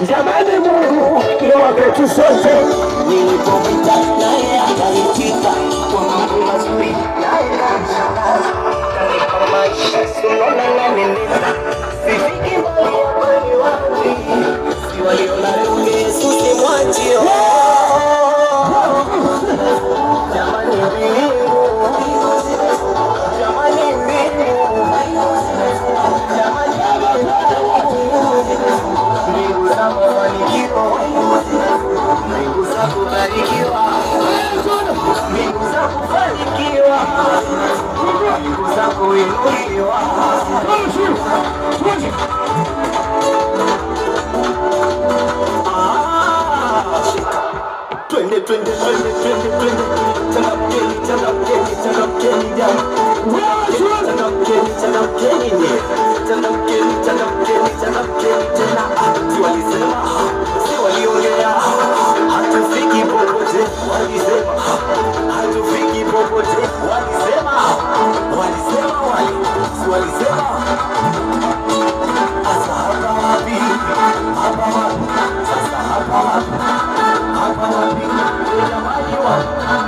Jamani, Mungu ni wa kwetu sote. Nilipopita naye akaitika kwa mambo mazuri, naye kanishangaza, kanipa maisha sonona na neneza. Sifiki mbali ya kweli wapi, si waliona lunge Yesu si mwachio. Jamani mbingu, jamani mbingu, mbingu za mafanikio, mbingu za kubarikiwa, mbingu za kufanikiwa, mbingu za kuinuliwa. Twende, twende, twende, twende, twende, changamkeni, changamkeni, changamkeni jamaa. Changamkeni, changamkeni, changamkeni, changamkeni, changamkeni tena. Si walisema, si waliongea, hatufiki popote. Walisema, hatufiki popote. Walisema, walisema, si walisema. Sasa hapa wapi? Hapa wapi? Sasa hapa wapi? Hapa wapi? Jamani wapi?